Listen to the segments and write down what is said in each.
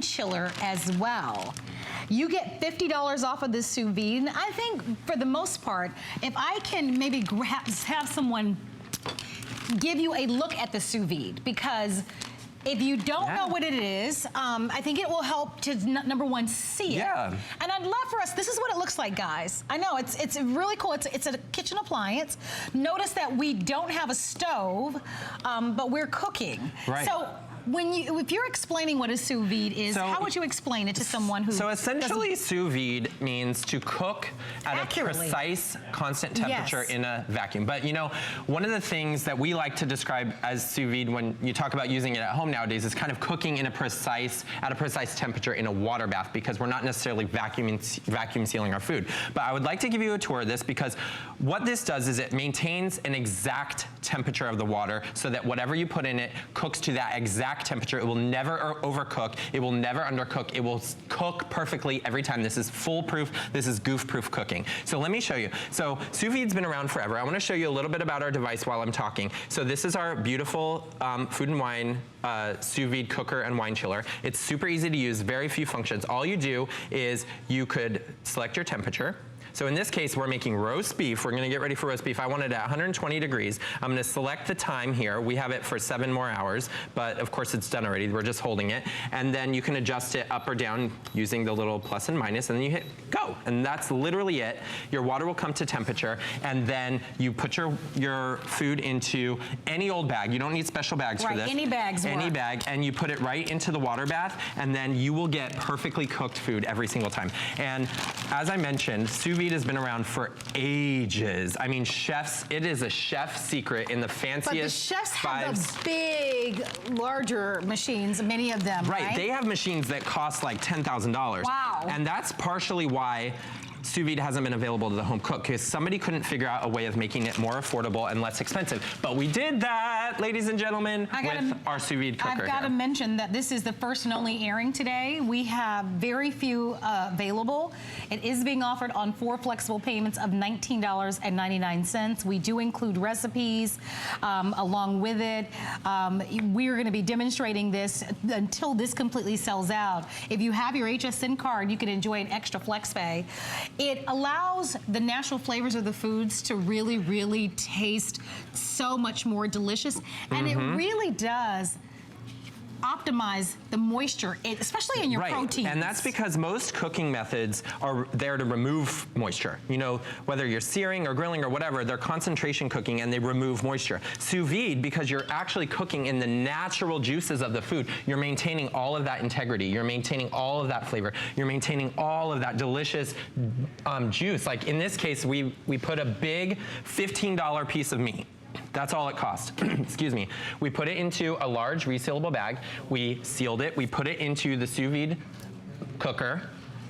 chiller as well. You get $50 off of this sous vide. And I think for the most part, if I can maybe have someone give you a look at the sous vide, because if you don't know what it is, I think it will help to, number one, see it. And I'd love for us, this is what it looks like, guys. I know, it's really cool. It's a kitchen appliance. Notice that we don't have a stove, but we're cooking. So if you're explaining what a sous vide is, how would you explain it to someone who essentially sous vide means to cook at a precise, constant temperature in a vacuum. But you know, one of the things that we like to describe as sous vide when you talk about using it at home nowadays is kind of cooking in a precise, at a precise temperature in a water bath, because we're not necessarily vacuum sealing our food. But I would like to give you a tour of this, because what this does is it maintains an exact temperature of the water so that whatever you put in it cooks to that exact temperature. It will never overcook. It will never undercook. It will cook perfectly every time. This is foolproof. This is goof-proof cooking. So let me show you. So sous vide's been around forever. I want to show you a little bit about our device while I'm talking. So this is our beautiful food and wine sous vide cooker and wine chiller. It's super easy to use, very few functions. All you do is you could select your temperature. So in this case, we're making roast beef. We're gonna get ready for roast beef. I want it at 120 degrees. I'm gonna select the time here. We have it for 7 more hours, but of course it's done already. We're just holding it. And then you can adjust it up or down using the little plus and minus, and then you hit go. And that's literally it. Your water will come to temperature, and then you put your food into any old bag. You don't need special bags for this. Any bags Any bag, and you put it right into the water bath, and then you will get perfectly cooked food every single time. And as I mentioned, sous vide has been around for ages. I mean, chefs, it is a chef's secret in the fanciest. But the chefs have the big, larger machines, many of them, right? They have machines that cost like $10,000. Wow. And that's partially why sous vide hasn't been available to the home cook, because somebody couldn't figure out a way of making it more affordable and less expensive. But we did that, ladies and gentlemen, with our sous vide cooker. I've got to mention that this is the first and only airing today. We have very few available. It is being offered on 4 flexible payments of $19.99. We do include recipes along with it. We're going to be demonstrating this until this completely sells out. If you have your HSN card, you can enjoy an extra flex pay. It allows the natural flavors of the foods to really, really taste so much more delicious. And it really does optimize the moisture, especially in your proteins. And that's because most cooking methods are there to remove moisture. You know, whether you're searing or grilling or whatever, they're concentration cooking and they remove moisture. Sous vide, because you're actually cooking in the natural juices of the food, you're maintaining all of that integrity. You're maintaining all of that flavor. You're maintaining all of that delicious juice. Like in this case, we put a big $15 piece of meat. That's all it cost. Excuse me. We put it into a large resealable bag. We sealed it. We put it into the sous vide cooker.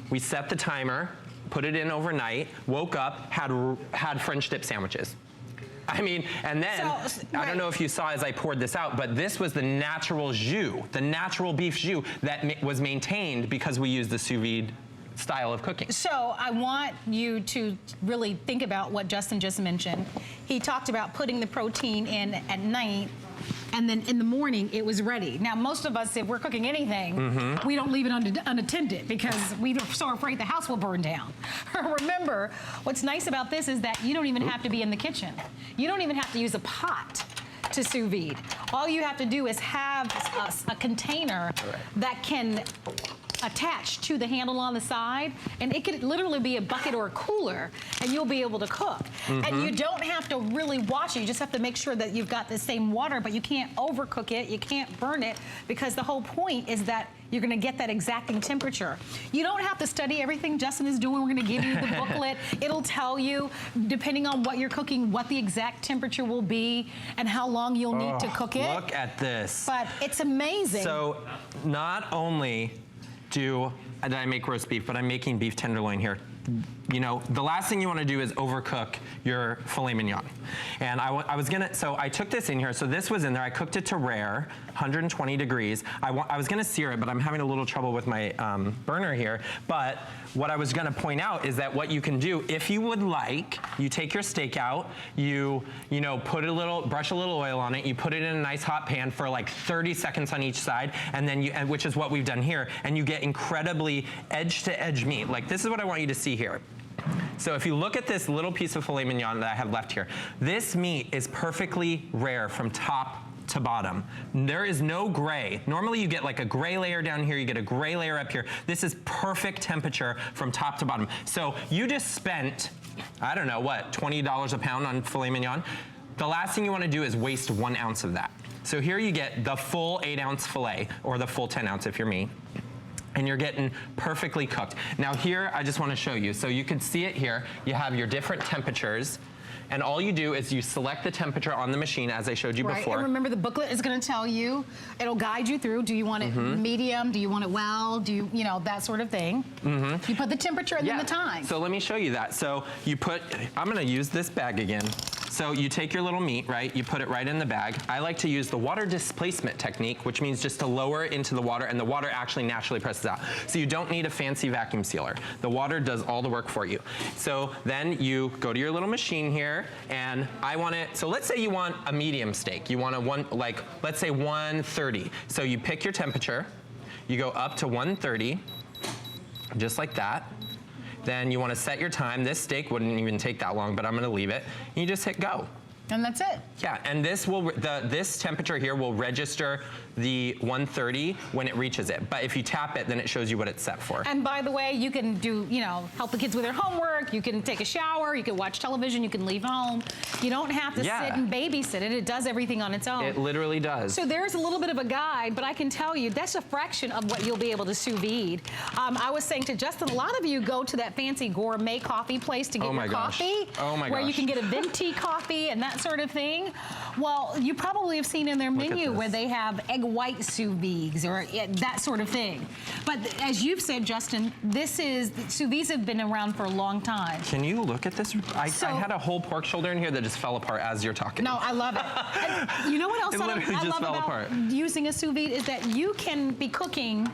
We set the timer, put it in overnight, woke up, had French dip sandwiches. I mean, and then, I don't know if you saw as I poured this out, but this was the natural jus, the natural beef jus that was maintained because we used the sous vide style of cooking. So I want you to really think about what Justin just mentioned. He talked about putting the protein in at night, and then in the morning it was ready. Now most of us, if we're cooking anything, we don't leave it unattended because we're so afraid the house will burn down. Remember, what's nice about this is that you don't even have to be in the kitchen. You don't even have to use a pot to sous vide. All you have to do is have a container that can attached to the handle on the side, and it could literally be a bucket or a cooler, and you'll be able to cook. And you don't have to really watch it. You just have to make sure that you've got the same water, but you can't overcook it, you can't burn it, because the whole point is that you're gonna get that exacting temperature. You don't have to study everything Justin is doing. We're gonna give you the booklet. It'll tell you, depending on what you're cooking, what the exact temperature will be and how long you'll need to cook it. Look at this. But it's amazing. So not only did I make roast beef, but I'm making beef tenderloin here. you know, the last thing you want to do is overcook your filet mignon. And I was gonna, so I took this in here. So this was in there. I cooked it to rare, 120 degrees. I was gonna sear it, but I'm having a little trouble with my burner here. But what I was gonna point out is that what you can do, if you would like, you take your steak out, you know, put a little, brush a little oil on it, you put it in a nice hot pan for like 30 seconds on each side, and then which is what we've done here, and you get incredibly edge to edge meat. Like, this is what I want you to see here. So if you look at this little piece of filet mignon that I have left here, this meat is perfectly rare from top to bottom. There is no gray. Normally you get like a gray layer down here, you get a gray layer up here. This is perfect temperature from top to bottom. So you just spent, I don't know, what, $20 a pound on filet mignon? The last thing you want to do is waste 1 ounce of that. So here you get the full 8-ounce filet, or the full 10-ounce if you're me. And you're getting perfectly cooked. Now here, I just want to show you. So you can see it here. You have your different temperatures. And all you do is you select the temperature on the machine, as I showed you before. And remember, the booklet is going to tell you, it'll guide you through. Do you want it medium? Do you want it well? Do you know, that sort of thing. You put the temperature and then the time. So let me show you that. So you put, I'm going to use this bag again. So you take your little meat, right? You put it right in the bag. I like to use the water displacement technique, which means just to lower it into the water, and the water actually naturally presses out. So you don't need a fancy vacuum sealer. The water does all the work for you. So then you go to your little machine here, and I want it, so let's say you want a medium steak. You want let's say 130. So you pick your temperature, you go up to 130, just like that. Then you want to set your time. This steak wouldn't even take that long, but I'm going to leave it. And you just hit go. And that's it. Yeah, and this will this temperature here will register the 130 when it reaches it. But if you tap it, then it shows you what it's set for. And by the way, you can do, you know, help the kids with their homework, you can take a shower, you can watch television, you can leave home. You don't have to sit and babysit it. It does everything on its own. It literally does. So there's a little bit of a guide, but I can tell you that's a fraction of what you'll be able to sous vide. I was saying to Justin, a lot of you go to that fancy gourmet coffee place to get your coffee. Oh my gosh. Where you can get a venti coffee and that sort of thing. Well, you probably have seen in their menu where they have egg white sous vides or that sort of thing. But as you've said, Justin, sous vides have been around for a long time. Can you look at this? I had a whole pork shoulder in here that just fell apart as you're talking. No, I love it. And you know what else I love about using a sous vide is that you can be cooking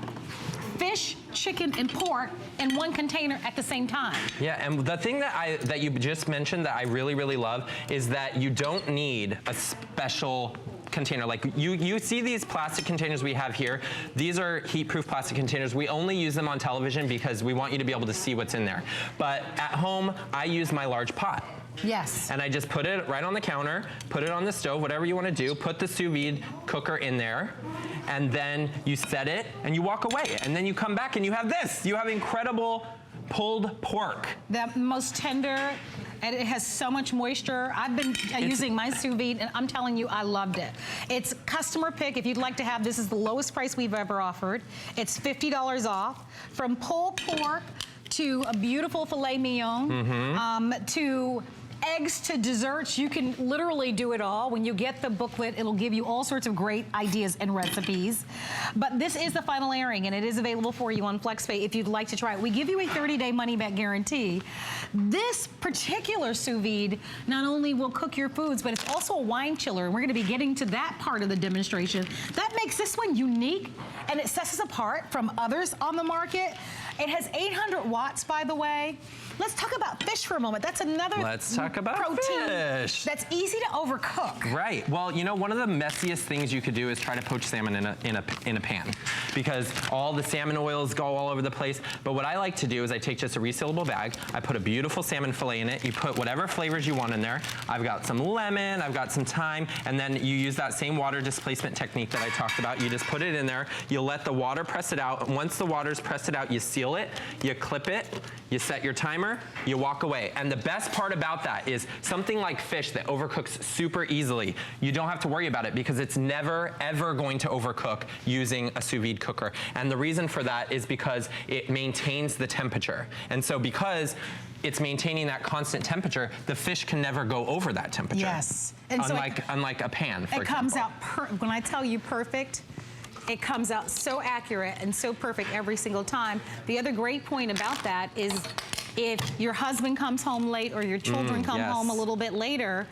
fish, chicken, and pork in one container at the same time. Yeah, and the thing that you just mentioned that I really, really love is that you don't need a special container. Like you see these plastic containers we have here. These are heat-proof plastic containers. We only use them on television because we want you to be able to see what's in there. But at home, I use my large pot. Yes. And I just put it right on the counter, put it on the stove, whatever you want to do, put the sous vide cooker in there, and then you set it and you walk away. And then you come back and you have this. You have incredible pulled pork. The most tender, and it has so much moisture. I've been using my sous vide, and I'm telling you, I loved it. It's customer pick. If you'd like to have, this is the lowest price we've ever offered. It's $50 off. From pulled pork to a beautiful filet mignon, to eggs to desserts, you can literally do it all. When you get the booklet, it'll give you all sorts of great ideas and recipes. But this is the final airing, and it is available for you on FlexPay if you'd like to try it. We give you a 30-day money-back guarantee. This particular sous vide not only will cook your foods, but it's also a wine chiller, and we're going to be getting to that part of the demonstration. That makes this one unique, and it sets us apart from others on the market. It has 800 watts, by the way. Let's talk about fish for a moment. That's another protein fish. That's easy to overcook. Right. Well, you know, one of the messiest things you could do is try to poach salmon in a pan, because all the salmon oils go all over the place. But what I like to do is I take just a resealable bag. I put a beautiful salmon fillet in it. You put whatever flavors you want in there. I've got some lemon. I've got some thyme. And then you use that same water displacement technique that I talked about. You just put it in there. You'll let the water press it out. And once the water's pressed it out, you seal it. You clip it. You set your timer. You walk away. And the best part about that is something like fish that overcooks super easily. You don't have to worry about it because it's never, ever going to overcook using a sous vide cooker. And the reason for that is because it maintains the temperature. And so because it's maintaining that constant temperature, the fish can never go over that temperature. Yes. And unlike a pan, for example. It comes out, when I tell you perfect, it comes out so accurate and so perfect every single time. The other great point about that is if your husband comes home late or your children come home a little bit later,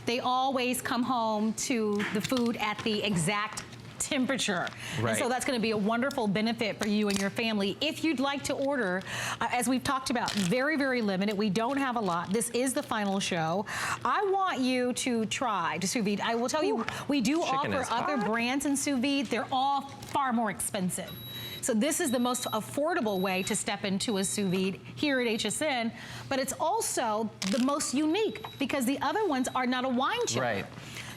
they always come home to the food at the exact temperature. Right. And so that's going to be a wonderful benefit for you and your family. If you'd like to order, as we've talked about, very, very limited. We don't have a lot. This is the final show. I want you to try to sous vide. I will tell you, we do offer other brands in sous vide. They're all far more expensive. So this is the most affordable way to step into a sous vide here at HSN, but it's also the most unique because the other ones are not a wine chiller. Right.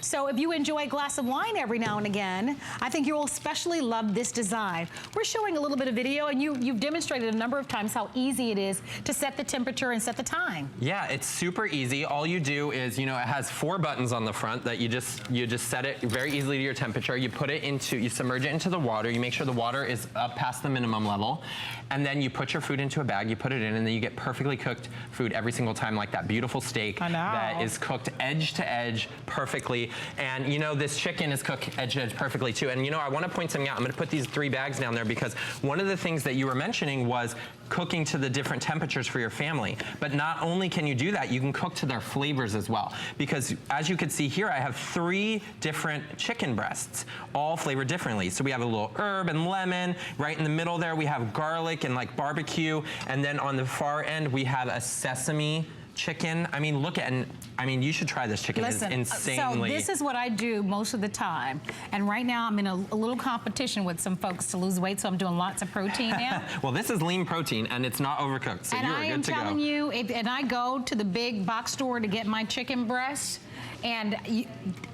So if you enjoy a glass of wine every now and again, I think you'll especially love this design. We're showing a little bit of video, and you've demonstrated a number of times how easy it is to set the temperature and set the time. Yeah, it's super easy. All you do is, you know, it has 4 buttons on the front that you just set it very easily to your temperature. You put it into, you submerge it into the water. You make sure the water is up past the minimum level, and then you put your food into a bag. You put it in, and then you get perfectly cooked food every single time, like that beautiful steak that is cooked edge to edge perfectly. And you know, this chicken is cooked edge to edge perfectly too. And you know, I want to point something out. I'm going to put these 3 bags down there because one of the things that you were mentioning was cooking to the different temperatures for your family. But not only can you do that, you can cook to their flavors as well. Because as you can see here, I have 3 different chicken breasts, all flavored differently. So we have a little herb and lemon. Right in the middle there, we have garlic and like barbecue. And then on the far end, we have a sesame chicken. I mean, look at, I mean, you should try this chicken. Listen, it's insanely. So this is what I do most of the time. And right now I'm in a little competition with some folks to lose weight, so I'm doing lots of protein now. Well, this is lean protein and it's not overcooked, so and you are good to go. And I am telling you, and I go to the big box store to get my chicken breast, and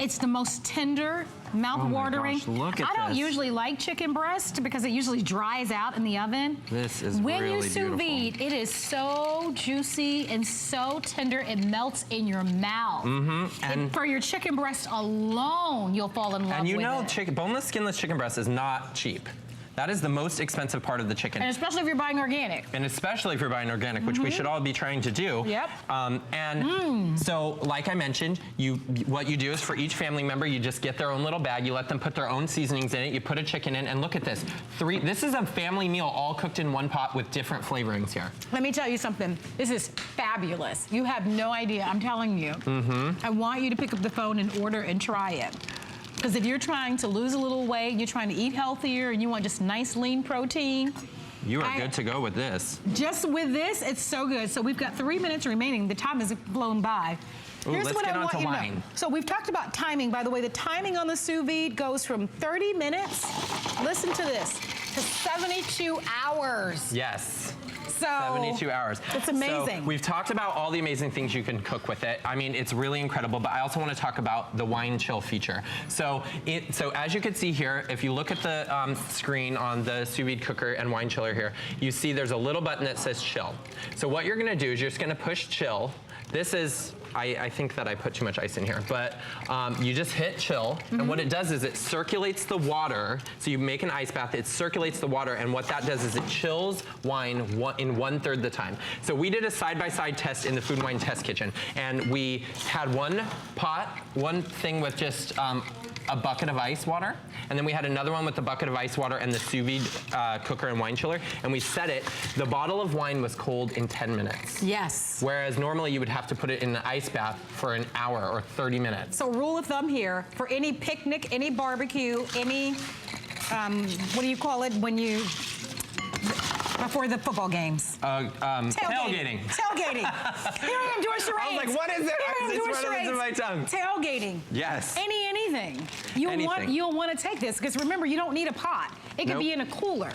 it's the most tender, mouth-watering. Oh look at I don't this. usually like chicken breast because it usually dries out in the oven. This is when really you sous vide, it is so juicy and so tender, it melts in your mouth. And for your chicken breast alone, you'll fall in love with it. And you know, boneless, skinless chicken breast is not cheap. That is the most expensive part of the chicken. And especially if you're buying organic. And especially if you're buying organic, which we should all be trying to do. Yep. So, like I mentioned, what you do is for each family member, you just get their own little bag, you let them put their own seasonings in it, you put a chicken in, and look at this. This is a family meal all cooked in one pot with different flavorings here. Let me tell you something. This is fabulous. You have no idea, I'm telling you. I want you to pick up the phone and order and try it. Because if you're trying to lose a little weight, you're trying to eat healthier, and you want just nice lean protein, you are good to go with this. Just with this, it's so good. So we've got 3 minutes remaining. The time has flown by. Ooh, Here's let's what get I on want to you to wine. know. So we've talked about timing. By the way, the timing on the sous vide goes from 30 minutes, listen to this, to 72 hours. Yes. So 72 hours. It's amazing. So we've talked about all the amazing things you can cook with it. I mean, it's really incredible, but I also want to talk about the wine chill feature. So as you can see here, if you look at the screen on the sous vide cooker and wine chiller here, you see there's a little button that says chill. So what you're going to do is you're just going to push chill. This is, I think that I put too much ice in here, but you just hit chill, and what it does is it circulates the water. So you make an ice bath, it circulates the water, and what that does is it chills wine in 1/3 the time. So we did a side-by-side test in the Food and Wine Test Kitchen, and we had one thing with just a bucket of ice water, and then we had another one with the bucket of ice water and the sous vide cooker and wine chiller, and we set it. The bottle of wine was cold in 10 minutes. Yes. Whereas normally you would have to put it in an ice bath for an hour or 30 minutes. So rule of thumb here, for any picnic, any barbecue, any, what do you call it when you, before the football games? Tailgating. Tailgating. Here I am doing charades. I was like, what is it? It's running into my tongue. Tailgating. Yes. Anything. You'll want to take this, because remember, you don't need a pot. It can be in a cooler.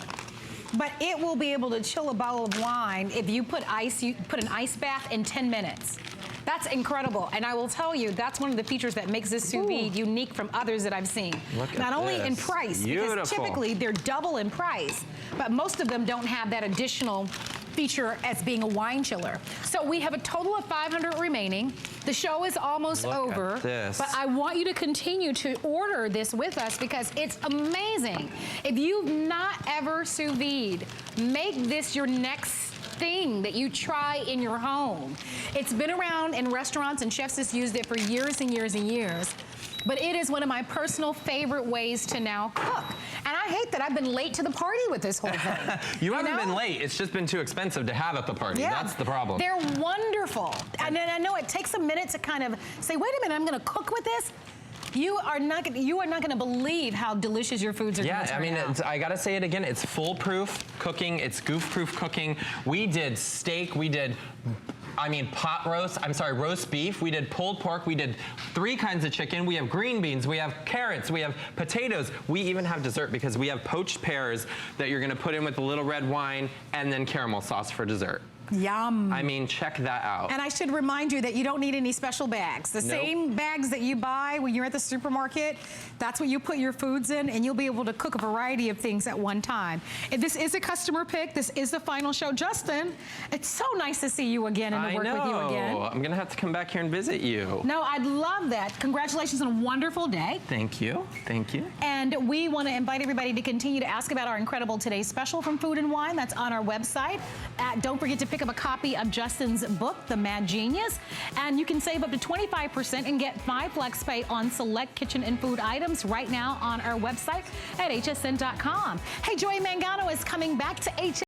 But it will be able to chill a bottle of wine if you put an ice bath in 10 minutes. That's incredible. And I will tell you, that's one of the features that makes this sous vide unique from others that I've seen. Not only in price, because typically they're double in price, but most of them don't have that additional feature as being a wine chiller. So we have a total of 500 remaining. The show is almost over, but I want you to continue to order this with us because it's amazing. If you've not ever sous vide, make this your next thing that you try in your home. It's been around in restaurants, and chefs have used it for years and years and years. But it is one of my personal favorite ways to now cook. And I I hate that I've been late to the party with this whole thing. You haven't been late. It's just been too expensive to have at the party. Yeah. That's the problem. They're wonderful. And then I know it takes a minute to kind of say, wait a minute, I'm going to cook with this. You are not going to believe how delicious your foods are going to turn out. I gotta say it again. It's foolproof cooking. It's goof-proof cooking. We did steak. We did, roast beef. We did pulled pork. We did 3 kinds of chicken. We have green beans. We have carrots. We have potatoes. We even have dessert because we have poached pears that you're gonna put in with a little red wine and then caramel sauce for dessert. Yum. I mean, check that out. And I should remind you that you don't need any special bags. The same bags that you buy when you're at the supermarket, that's what you put your foods in, and you'll be able to cook a variety of things at one time. And this is a customer pick. This is the final show. Justin, it's so nice to see you again and to work with you again. I'm gonna have to come back here and visit you. No, I'd love that. Congratulations on a wonderful day. Thank you. Thank you. And we want to invite everybody to continue to ask about our incredible Today's Special from Food and Wine. That's on our website. Don't forget to pick up a copy of Justin's book, The Mad Genius, and you can save up to 25% and get 5 flex pay on select kitchen and food items right now on our website at hsn.com. Hey, Joey Mangano is coming back to HSN.